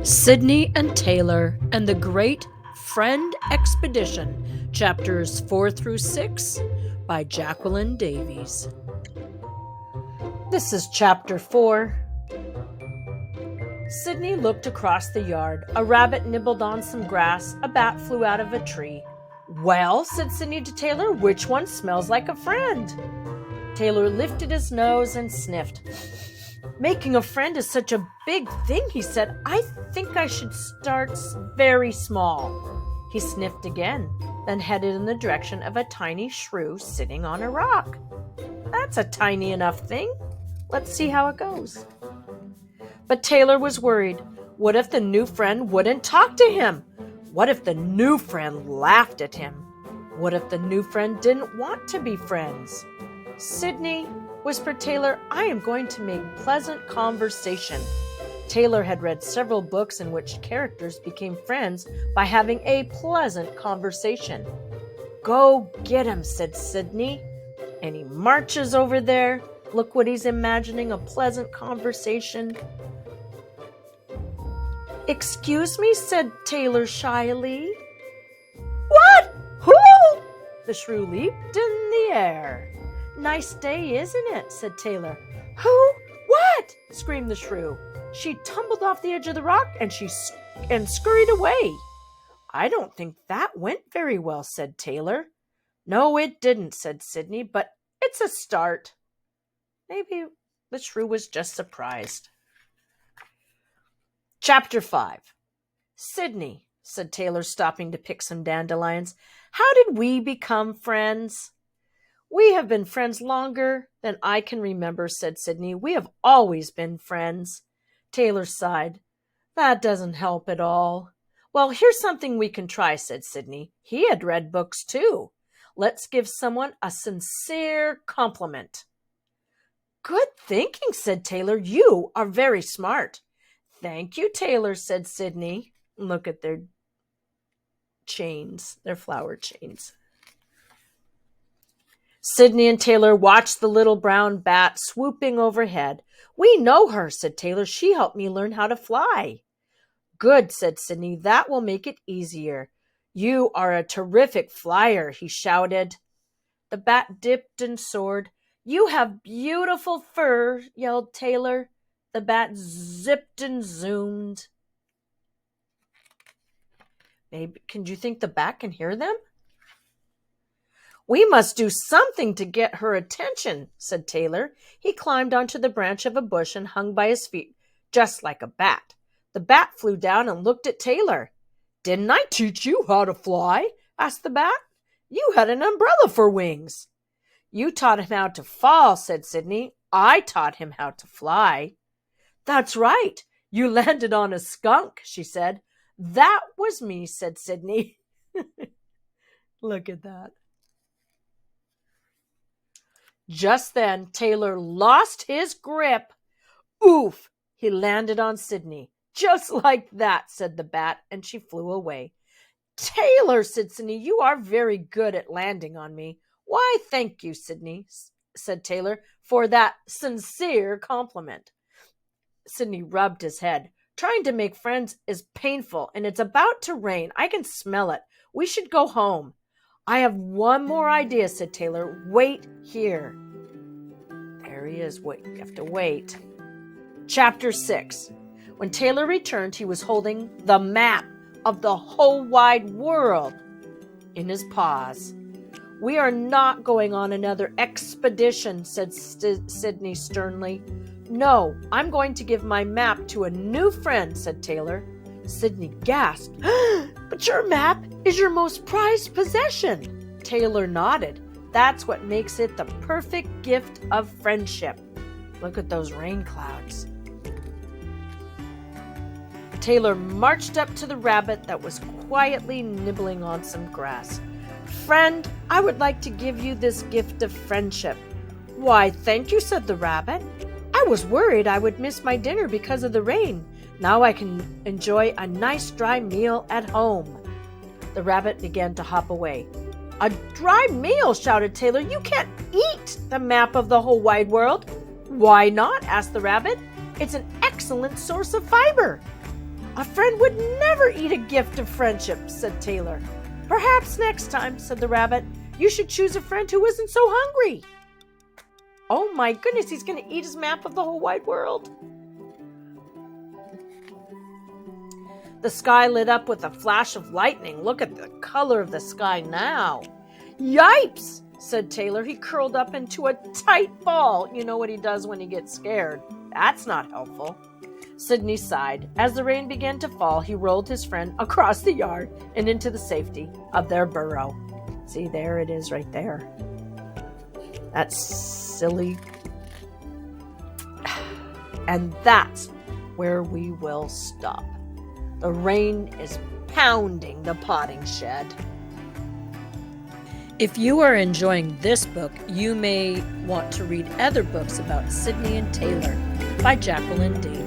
Sydney and Taylor and the Great Friend Expedition, Chapters 4 through 6, by Jacqueline Davies. This is Chapter 4. Sydney looked across the yard. A rabbit nibbled on some grass. A bat flew out of a tree. "Well," said Sydney to Taylor, "which one smells like a friend?" Taylor lifted his nose and sniffed. "Making a friend is such a big thing," he said. "I think I should start very small." He sniffed again, then headed in the direction of a tiny shrew sitting on a rock. "That's a tiny enough thing. Let's see how it goes." But Taylor was worried. What if the new friend wouldn't talk to him? What if the new friend laughed at him? What if the new friend didn't want to be friends? "Sydney," whispered Taylor, "I am going to make pleasant conversation." Taylor had read several books in which characters became friends by having a pleasant conversation. "Go get him," said Sydney. And he marches over there. Look what he's imagining, a pleasant conversation. "Excuse me," said Taylor shyly. "What? Who?" The shrew leaped in the air. "Nice day, isn't it?" said Taylor. "Who? What?" screamed the shrew. She tumbled off the edge of the rock and scurried away. "I don't think that went very well," said Taylor. "No, it didn't," said Sydney, "but it's a start." Maybe the shrew was just surprised. Chapter 5. "Sydney," said Taylor, stopping to pick some dandelions, "how did we become friends?" "We have been friends longer than I can remember," said Sydney. "We have always been friends." Taylor sighed. "That doesn't help at all." "Well, here's something we can try," said Sydney. He had read books too. "Let's give someone a sincere compliment." "Good thinking," said Taylor. "You are very smart." "Thank you, Taylor," said Sydney. Look at their chains, their flower chains. Sydney and Taylor watched the little brown bat swooping overhead. "We know her," said Taylor. "She helped me learn how to fly." "Good," said Sydney. "That will make it easier." "You are a terrific flyer," he shouted. The bat dipped and soared. "You have beautiful fur," yelled Taylor. The bat zipped and zoomed. Maybe, can you think the bat can hear them? "We must do something to get her attention," said Taylor. He climbed onto the branch of a bush and hung by his feet, just like a bat. The bat flew down and looked at Taylor. "Didn't I teach you how to fly?" asked the bat. "You had an umbrella for wings." "You taught him how to fall," said Sydney. "I taught him how to fly." "That's right. You landed on a skunk," she said. "That was me," said Sydney. Look at that. Just then, Taylor lost his grip. "Oof!" He landed on Sydney. "Just like that," said the bat, and she flew away. "Taylor," said Sydney, "you are very good at landing on me." "Why, thank you, Sydney," said Taylor, "for that sincere compliment." Sydney rubbed his head. "Trying to make friends is painful, and it's about to rain. I can smell it. We should go home." "I have one more idea," said Taylor. "Wait here." There he is. Wait, you have to wait. Chapter 6. When Taylor returned, he was holding the map of the whole wide world in his paws. "We are not going on another expedition," said Sydney sternly. "No, I'm going to give my map to a new friend," said Taylor. Sydney gasped. "But your map is your most prized possession." Taylor nodded. "That's what makes it the perfect gift of friendship." Look at those rain clouds. Taylor marched up to the rabbit that was quietly nibbling on some grass. "Friend, I would like to give you this gift of friendship." "Why, thank you," said the rabbit. "I was worried I would miss my dinner because of the rain. Now I can enjoy a nice dry meal at home." The rabbit began to hop away. "A dry meal," shouted Taylor. "You can't eat the map of the whole wide world." "Why not?" asked the rabbit. "It's an excellent source of fiber." A friend would never eat a gift of friendship, said Taylor. Perhaps next time, said the rabbit, you should choose a friend who isn't so hungry. Oh my goodness, he's going to eat his map of the whole wide world. The sky lit up with a flash of lightning. Look at the color of the sky now. Yipes, said Taylor. He curled up into a tight ball. You know what he does when he gets scared. That's not helpful. Sydney sighed. As the rain began to fall, he rolled his friend across the yard and into the safety of their burrow. See, there it is right there. That's silly. And that's where we will stop. The rain is pounding the potting shed. If you are enjoying this book, you may want to read other books about Sydney and Taylor by Jacqueline D.